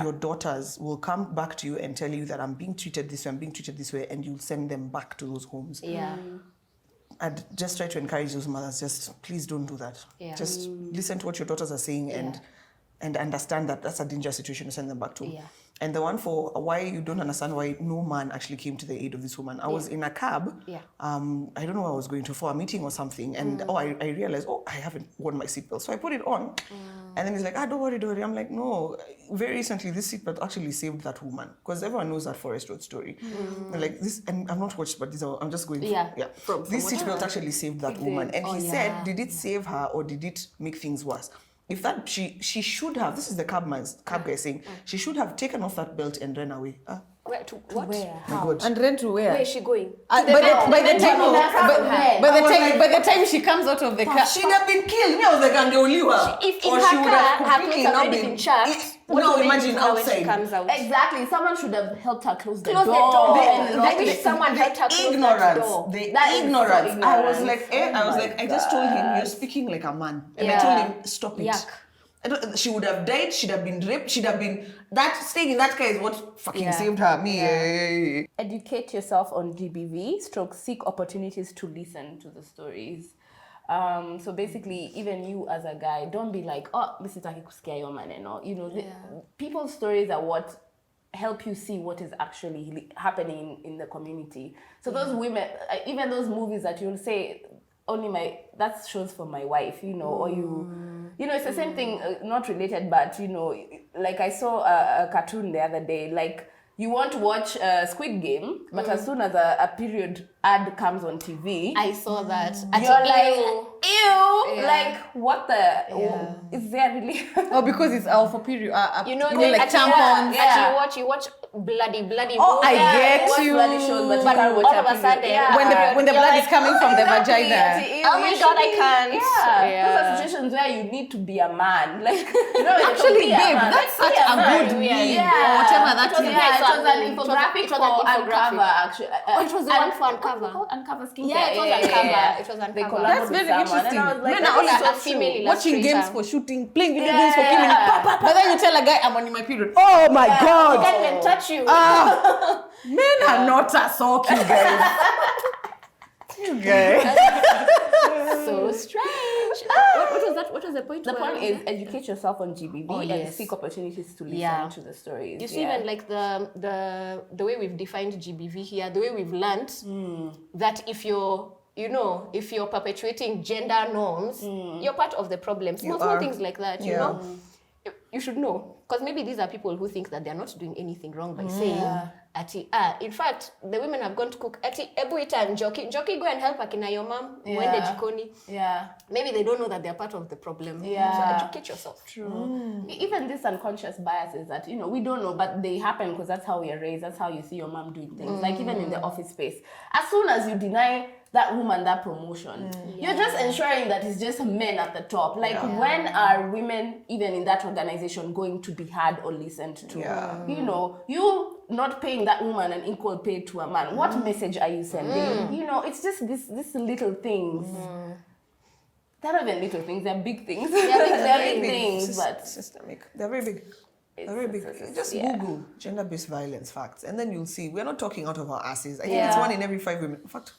your daughters will come back to you and tell you that I'm being treated this way, and you'll send them back to those homes. I'd just try to encourage those mothers, just please don't do that. Just listen to what your daughters are saying and understand that that's a dangerous situation to send them back to. And the one for why you don't understand why no man actually came to the aid of this woman. I was in a cab. Yeah. I don't know where I was going to for a meeting or something. And I realized, I haven't worn my seatbelt. So I put it on. And then he's like, don't worry. I'm like, no. Very recently, this seatbelt actually saved that woman. Because everyone knows that Forrest Road story. Like this, and I've not watched, but I'm just going. From this seatbelt actually saved that woman. And he said, did it save her or did it make things worse? If that she should have, this is the cab guy saying, she should have taken off that belt and ran away. Where to what? Where? My God. And ran to where? Where is she going? By the time she comes out of the car, She'd have been killed. Me, I was like, and they will leave her. If in Or her she would car, have her completely clothes not have already been been chucked. No, imagine When she outside. comes out. Exactly. Someone should have helped her close the Close door. the door. They- I wish someone helped her close that Ignorance. door. The That is ignorance. so I was ignorant. like, I just told him, you're speaking like a man. And I Yeah. told him, stop it. Yuck. She would have died, she'd have been raped, she'd have been... Staying in that car is what fucking Yeah. saved her. Me. Educate yourself on GBV, seek opportunities to listen to the stories. So basically, even you as a guy, don't be like, this is like scare your man, people's stories are what help you see what is actually happening in the community. So those women, even those movies that you'll say, that shows for my wife, or it's the same thing, not related, but like I saw a cartoon the other day, like you want to watch Squid Game, but as soon as a period ad comes on TV, I saw that. you're like, ew, Yeah. like what the, is there really? because it's all for period. like tampons. You watch bloody Oh, I movies. get watch you. bloody shows, but you But can't watch all of a period. sudden, When the blood is coming from the vagina. Oh my God, I can't. Yeah. Those are situations where you need to be a man. Like, Actually, babe, that's such a good meme. Or whatever that is. It was an It was infographic an for infographic. Uncover, actually. It was the one for Uncover. Uncover skincare. Yeah, it was Uncover. It was They Uncover. collaborated That's with very someone, interesting. and I was like, Men that are all is like so a female true. watching illustrator. games for shooting, playing video Yeah, games for killing. yeah. But then you tell a guy, I'm on my period. Oh my I God. can't even touch you. Men are not a sock, you guys. You guys. So strange. What was that? What was the point? The point is educate yourself on GBV and yes. seek opportunities to listen Yeah. to the stories. You see, even like the way we've defined GBV here, the way we've learned that if you're perpetuating gender norms, you're part of the problem. Small things like that, you know, you should know. Because maybe these are people who think that they're not doing anything wrong by saying, in fact, the women have gone to cook. Ebu ita and Joki, go and help akina your mom. Wende jikoni. Yeah. Maybe they don't know that they're part of the problem. Yeah. So educate yourself. True. Even this unconscious biases that, we don't know, but they happen because that's how we are raised. That's how you see your mom doing things. Like even in the office space. As soon as you deny that woman that promotion, you're just ensuring that it's just men at the top. Like when are women, even in that organization, going to be heard or listened to? Yeah. You not paying that woman an equal pay to a man. What message are you sending? It's just this little things. They're not even little things, they're big things. They're big things, but systemic. They're very big. They're very big. Just Google gender-based violence facts, and then you'll see. We're not talking out of our asses. I think it's 1 in every 5 women. In fact,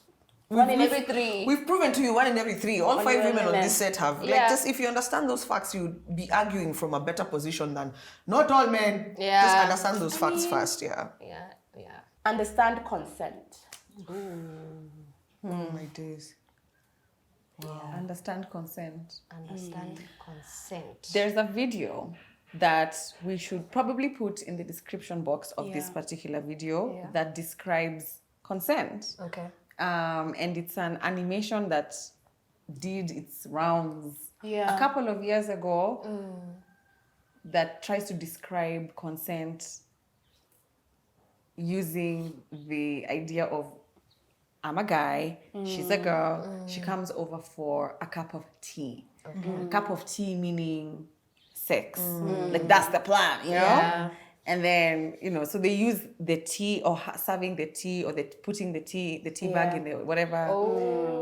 1 in every 3. We've proven to you 1 in every 3. All 5 women on this set have. Like, Yeah. just if you understand those facts, you'd be arguing from a better position than not all men. Yeah. Just understand those facts first. Yeah. understand consent. My days. Understand consent. Understand consent. There's a video that we should probably put in the description box of this particular video that describes consent. Okay. And it's an animation that did its rounds Yeah. a couple of years ago that tries to describe consent using the idea of I'm a guy, she's a girl, she comes over for a cup of tea. A cup of tea meaning sex. Like that's the plan, you know? Yeah. And then, so they use the tea or serving the tea or putting the tea bag in the whatever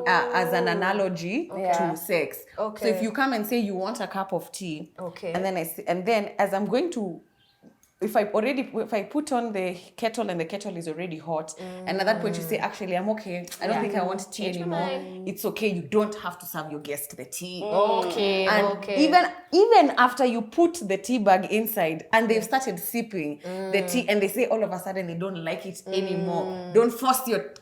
as an analogy to sex. Okay. So if you come and say you want a cup of tea, Okay. and then as I'm going to if I put on the kettle and the kettle is already hot, and at that point you say, actually, I'm okay. I don't think I want tea anymore. It's okay. You don't have to serve your guest the tea. Okay. And even after you put the tea bag inside and they've started sipping the tea, and they say all of a sudden they don't like it anymore. Don't force your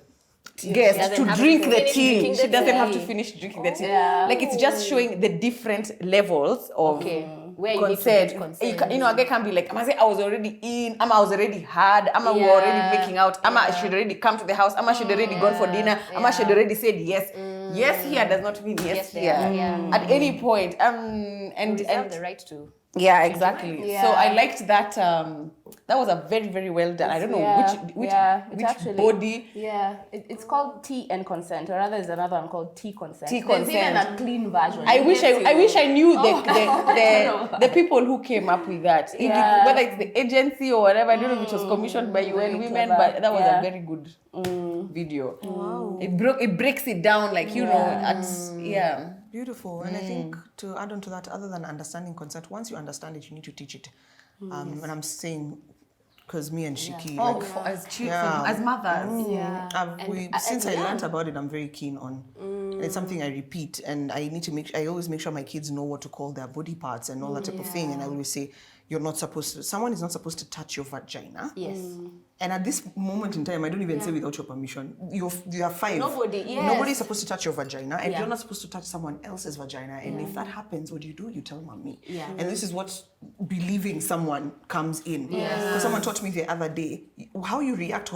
guest to drink the tea. She doesn't have to finish drinking the tea. Like, it's just showing the different levels of where you need to get consent. You know, a guy can be like, I was already in, I was already hard, we were already making out, I should already come to the house, I should already gone for dinner, I should already said yes. Yes here does not mean yes here. At any point. And deserve the right to. Yeah, exactly. So I liked that. That was a very, very well done. I don't know which actually, body. Yeah, it's called tea and consent, or rather, there's another one called tea consent. Tea There's consent. even a clean version. I wish I knew the people who came up with that. Whether it's the agency or whatever. I don't know if it was commissioned by UN Women, but that was a very good video. Wow. It breaks it down, like Beautiful. And I think to add on to that, other than understanding consent, once you understand it, you need to teach it. And I'm saying, because me and Shiki, as mothers, since I learned about it, I'm very keen on. And it's something I repeat, and I always make sure my kids know what to call their body parts and all that type of thing. And I always say, someone is not supposed to touch your vagina. Yes. And at this moment in time, I don't even say without your permission. You are 5. Nobody's supposed to touch your vagina, and you're not supposed to touch someone else's vagina. And if that happens, what do? You tell mommy. Yeah. And this is what believing someone comes in. Because someone taught me the other day, how you react to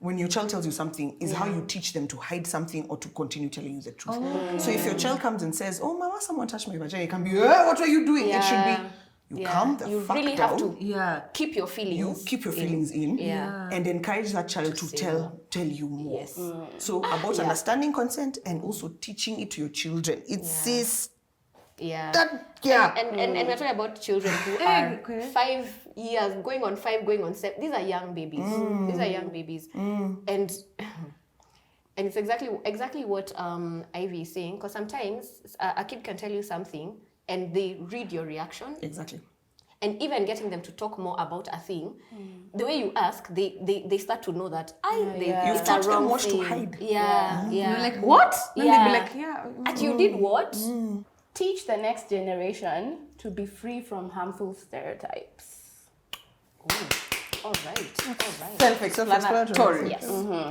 when your child tells you something is how you teach them to hide something or to continue telling you the truth. So if your child comes and says, "Oh, mama, someone touched my vagina," it can be, "What are you doing?" It should be, you calm the fuck really down. have to keep your feelings. You keep your feelings in and encourage that child to tell you more. Yes. So about understanding consent and also teaching it to your children. It's And we're talking about children who are 5 years, going on 5, going on 7. These are young babies. These are young babies. And it's exactly what Ivy is saying, because sometimes a kid can tell you something and they read your reaction. Exactly. And even getting them to talk more about a thing, the way you ask, they start to know that You've taught them what to hide. You're like, what? Then they'll be like, And you did what? Teach the next generation to be free from harmful stereotypes. All right. Self-explanatory. Yes.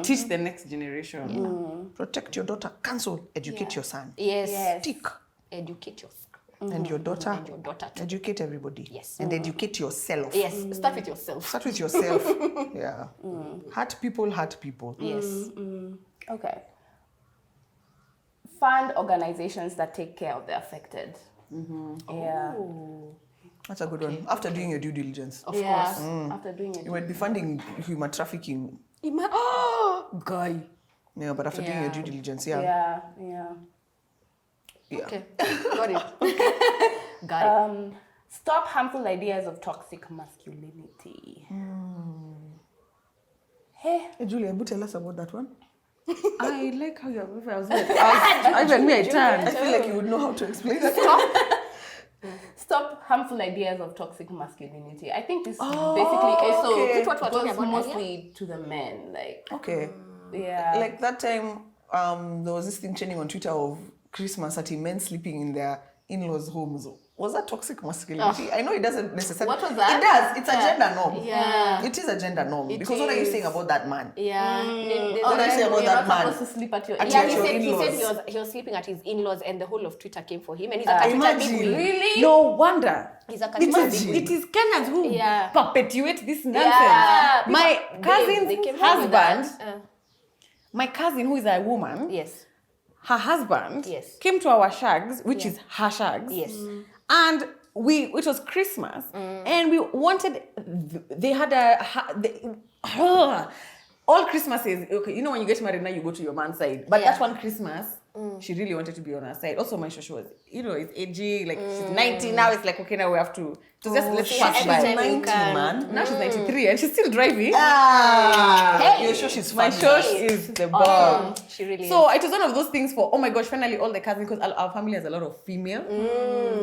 Teach the next generation. Protect your daughter. Cancel. Educate your son. Yes. Tick. Educate your And your daughter. And your daughter too. Educate everybody. Yes. And educate yourself. Yes. Start with yourself. Start with yourself. Hurt people. Yes. Okay. Fund organizations that take care of the affected. That's a good one. After doing your due diligence. Of course. After doing it. You might be funding human trafficking. Guy. Yeah, but after doing your due diligence, Yeah. Okay. Got it. Got it. Stop harmful ideas of toxic masculinity. Hey, Julia, would you tell us about that one? I like how you're moving. I feel like you would know how to explain that. Stop harmful ideas of toxic masculinity. I think this basically is what we're talking about mostly to the men. Like, like that time, there was this thing trending on Twitter of Christmas at men sleeping in their in-laws' homes. Was that toxic masculinity? I know it doesn't necessarily. What was that? It does. It's a gender norm. Yeah. It is a gender norm. Because what are you saying about that man? Yeah. What are you saying about that man? Supposed to sleep at your At Yeah, your he in-laws. said he was sleeping at his in-laws, and the whole of Twitter came for him, and he's a Twitter imagine. big wig. Really? No wonder. He's a Twitter big wig. It is Kenyans who perpetuate this nonsense. Yeah. My cousin's they came husband, with that. my cousin who is a woman, Yes. her husband Yes. came to our shags, which is her shags. Yes. And it was Christmas, and we wanted, they had all Christmases, okay, you know when you get married now you go to your man's side, but that one Christmas, she really wanted to be on her side. Also my shosho was, it's aging, like she's 90 now, it's like, okay, now we have to So just let's yeah, pass every by. time you 90, can. man. Now she's 93 and she's still driving. Hey, your shosh is My fun. shosh is the bomb. She really So it was one of those things for, oh my gosh, finally all the cousins, because our family has a lot of female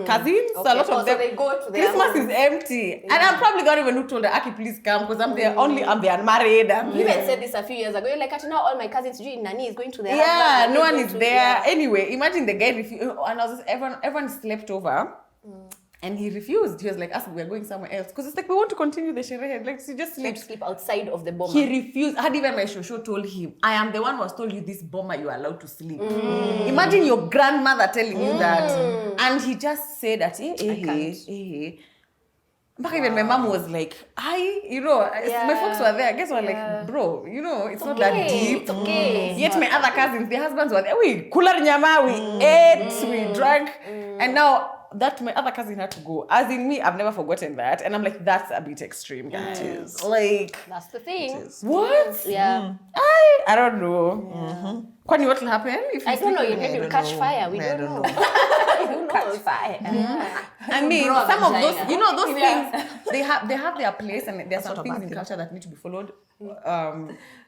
cousins. So a lot of them, so they go to their Christmas is empty. And I'm probably not even who told her, Aki, please come, because I'm there only, I'm the unmarried. You even said this a few years ago. You're like, now all my cousins, Nani is going to their Yeah, husband, no Nani one going is to- there. yeah. Anyway, imagine the guy refused, and I was just, everyone slept over. And he refused. He was like, we're going somewhere else. Because it's like, we want to continue the sherehe. Like, so just sleep. Sleep outside of the bomber. He refused. Had even my shosho told him, I am the one who has told you this bomber, you are allowed to sleep. Imagine your grandmother telling you that. And he just said that, Back even my mom was like, my folks were there. I guess we're like, bro, it's not that deep. It's okay. Yet my other cousins, their husbands were there. We kular nyama, we ate, we drank. And now that my other cousin had to go. As in me, I've never forgotten that. And I'm like, that's a bit extreme, guys. Like, That's the thing. what? Yeah. I don't know. Kwani, what will happen if I don't know. You I maybe don't catch know. fire. We I don't don't know. know. Catch fire. I mean, Grow a some of vagina. those, those things, they have their place, and there are some not a things bad in thing. culture that need to be followed.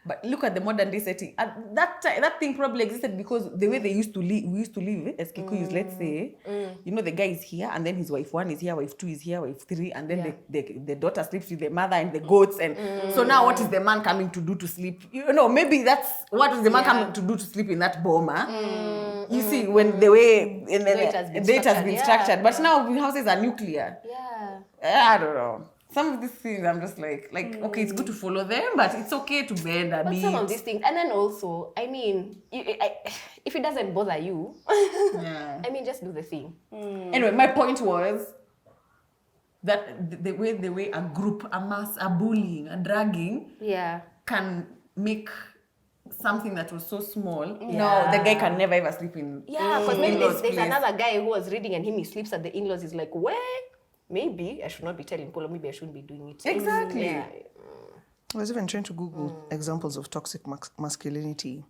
But look at the modern day setting. That thing probably existed because the way we used to live as Kikuyus, let's say, the guy is here, and then his wife 1 is here, wife 2 is here, wife 3, and then the daughter sleeps with the mother and the goats, and so now what is the man coming to do to sleep? Maybe that's what is the man coming to do to sleep in that bomber. You see, when the way it has been structured, but now houses are nuclear. Yeah. I don't know. Some of these things I'm just like, okay, it's good to follow them, but it's okay to bend a But bit. some of these things, and then also, I mean, if it doesn't bother you, Yeah. I mean, just do the thing. Anyway, my point was that the way a group, a mass, a bullying, a dragging Yeah. can make something that was so small. No, the guy can never ever sleep in. Yeah, because maybe in-laws' there's place. another guy who was reading and he sleeps at the in-laws. He's like, where? Maybe I should not be telling Paul, or maybe I shouldn't be doing it. Exactly. Yeah. I was even trying to Google examples of toxic masculinity.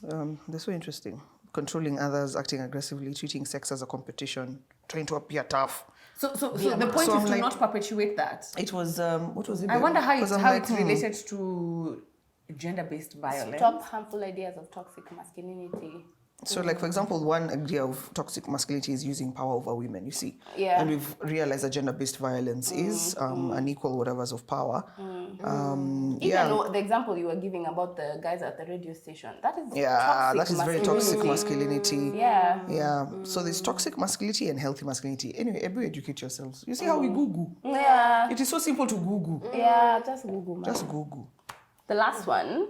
They're so interesting. Controlling others, acting aggressively, treating sex as a competition, trying to appear tough. So the point So is I'm to like- not perpetuate that. It was, what was it? I wonder how Because it's I'm how like, it's related to gender-based violence. Stop harmful ideas of toxic masculinity. So, like, for example, one idea of toxic masculinity is using power over women, you see. Yeah. And we've realized that gender-based violence is unequal whatever's of power. Even the example you were giving about the guys at the radio station, that is Yeah, toxic that is very toxic masculinity. Yeah. Yeah. So there's toxic masculinity and healthy masculinity. Anyway, everybody educate yourselves. You see how we Google? Yeah. It is so simple to Google. Yeah, just Google, man. Just Google. The last one,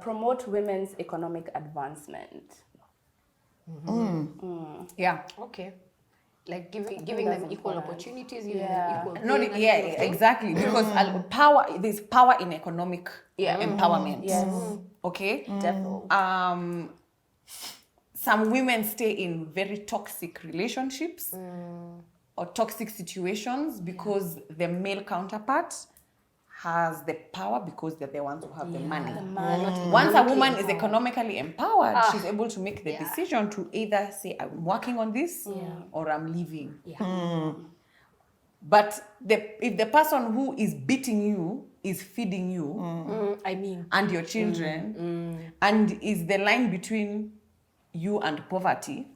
promote women's economic advancement. Yeah. Okay. Like giving them equal opportunities, giving Yeah. them equal. No, exactly. Because there's power in economic empowerment. Yes. Okay. Definitely. Some women stay in very toxic relationships or toxic situations because the male counterpart has the power because they're the ones who have the money. Once a woman is economically empowered, she's able to make the decision to either say, I'm working on this or I'm leaving. Yeah. But if the person who is beating you is feeding you and your children and is the line between you and poverty,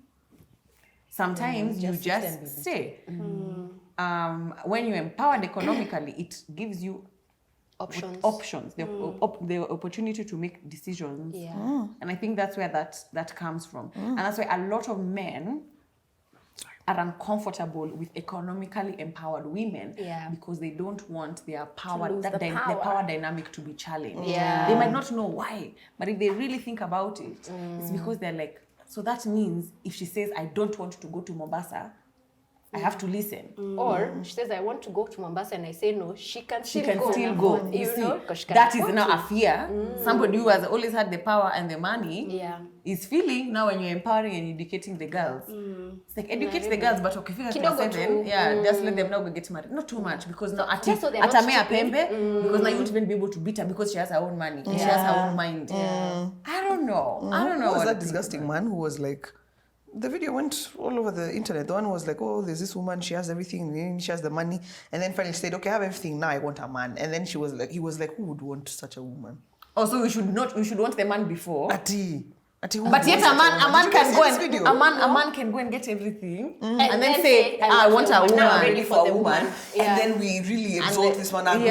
sometimes you just stay. When you're empowered economically, it gives you options, the opportunity to make decisions. Yeah. And I think that's where that comes from. And that's why a lot of men are uncomfortable with economically empowered women because they don't want their power, lose the the power. power dynamic to be challenged. Yeah. They might not know why, but if they really think about it, it's because they're like, so that means if she says, I don't want to go to Mombasa, I have to listen. Or she says, I want to go to Mombasa, and I say no, she can She still can go. still go. You see, because she can that is afford now to. a fear. Somebody who has always had the power and the money is feeling now when you're empowering and educating the girls. It's like educate the girls, but okay, figure Kidogo seven, tu. just let them now go get married. Not too much because now at Just so they're not Atamea stupid. Pembe, because now you won't even be able to beat her because she has her own money. She has her own mind. I don't know. I don't know. Who was what that to think. disgusting man who was like, The video went all over the internet. The one was like, oh, there's this woman, she has everything, she has the money. And then finally said, okay, I have everything, now I want a man. And then he was like, who would want such a woman? Oh, so we should want the man before. But yet a man can go and get everything and then say, I want a woman. I'm ready for a woman. And then we really exalt this man. He's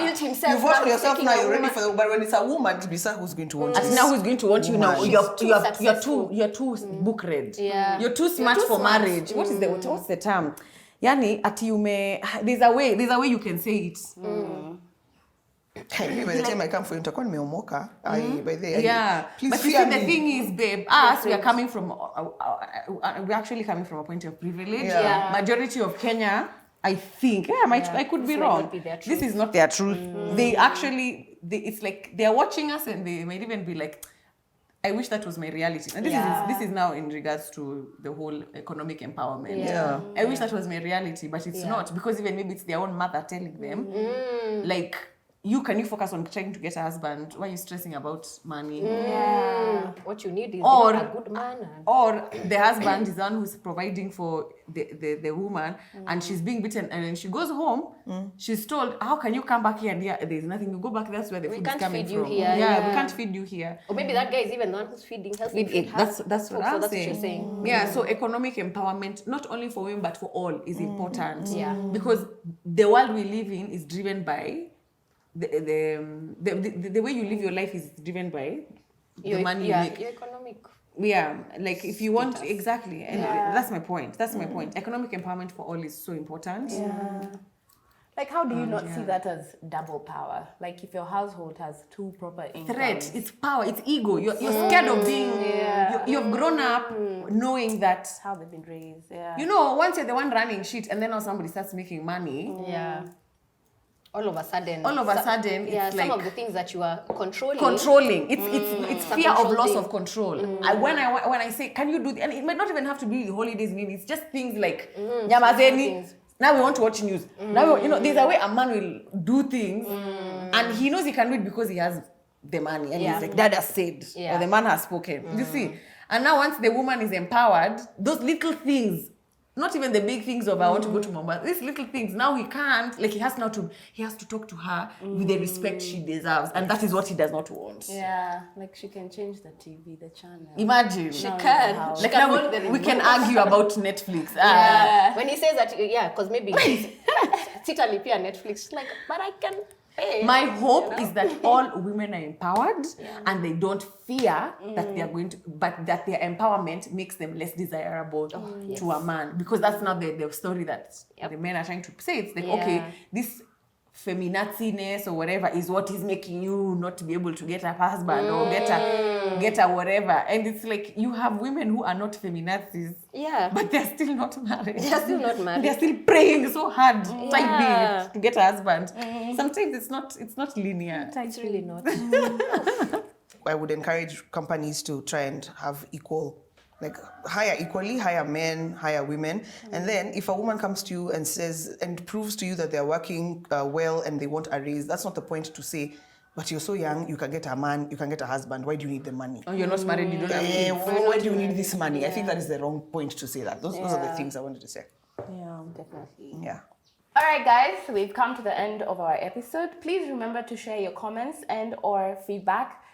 built himself. You vote for yourself now, you're ready for the but when it's a woman, Bisa, who's going to want you? Now who's going to want you now? You're too book read. Yeah. You're too smart for marriage. What's the term? Yani there's a way you can say it. By the time I come for you, nitakuwa nimeomoka. Please but you see, the thing is, babe, we're actually coming from a point of privilege. Yeah. Majority of Kenya, I think, I could be wrong. This is not their truth. They actually, it's like they're watching us and they might even be like, I wish that was my reality. And this is now in regards to the whole economic empowerment. Yeah. I wish that was my reality, but it's not, because even maybe it's their own mother telling them, like, can you focus on trying to get a husband? Why are you stressing about money? Yeah. What you need is a good man. Or the husband is the one who's providing for the woman and she's being beaten, and then she goes home, she's told, how can you come back here and there's nothing? You go back, that's where the food is coming from. We can't feed you here. We can't feed you here. Or maybe that guy is even the one who's feeding. That's what I'm saying. What you're saying. Yeah, so economic empowerment, not only for women but for all, is important. Yeah. Because the world we live in is driven by the way you live your life is driven by the money you make. Your economic. Yeah, like if you want, exactly. And that's my point. Economic empowerment for all is so important. Yeah. Like, how do you not see that as double power? Like, if your household has two proper incomes. Threat, it's power, it's ego. You're scared of being, you've grown up knowing that. How they've been raised, You know, once you're the one running shit and then now somebody starts making money. Yeah. All of a sudden, it's some like of the things that you are controlling. It's fear of loss of control. When I say, can you do and it might not even have to be the holidays, maybe it's just things like Nyamazeni. Now we want to watch news. Now there's a way a man will do things, and he knows he can do it because he has the money, and he's like, Dad has said, or the man has spoken. You see, and now once the woman is empowered, those little things. Not even the big things of I want to go to Mombasa. These little things, now he can't, like he has to talk to her with the respect she deserves. And that is what he does not want. Yeah, like she can change the TV, the channel. Imagine. She can. Like now we can argue about Netflix. When he says that, because maybe Tita Lipia Netflix, she's like, but I can pay. My hope is that all women are empowered and they don't fear that they are going to, but that their empowerment makes them less desirable to a man. Because that's not the story that the men are trying to say. It's like, okay, this feminaziness or whatever is what is making you not to be able to get a husband or get a whatever. And it's like, you have women who are not feminazis, but they're still not married. They're still praying so hard, typing to get a husband. Sometimes it's not linear. It's really not. I would encourage companies to try and have equal, like hire men, hire women. And then if a woman comes to you and says, and proves to you that they're working well and they want a raise, that's not the point to say, but you're so young, you can get a man, you can get a husband, why do you need the money? Oh, you're not married, you don't have kids. Why do you need this money? I think that is the wrong point to say that. Those are the things I wanted to say. Yeah, definitely. Yeah. All right, guys, we've come to the end of our episode. Please remember to share your comments and or feedback.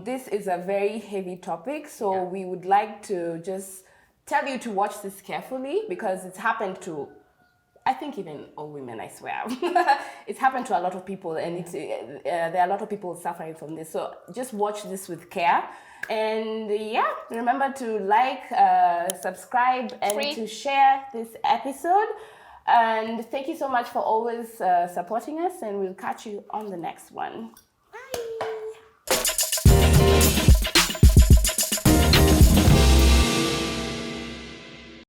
This is a very heavy topic, so we would like to just tell you to watch this carefully because it's happened to, I think, even all women, I swear. It's happened to a lot of people, and there are a lot of people suffering from this. So just watch this with care. And remember to like, subscribe, and to share this episode. And thank you so much for always supporting us, and we'll catch you on the next one.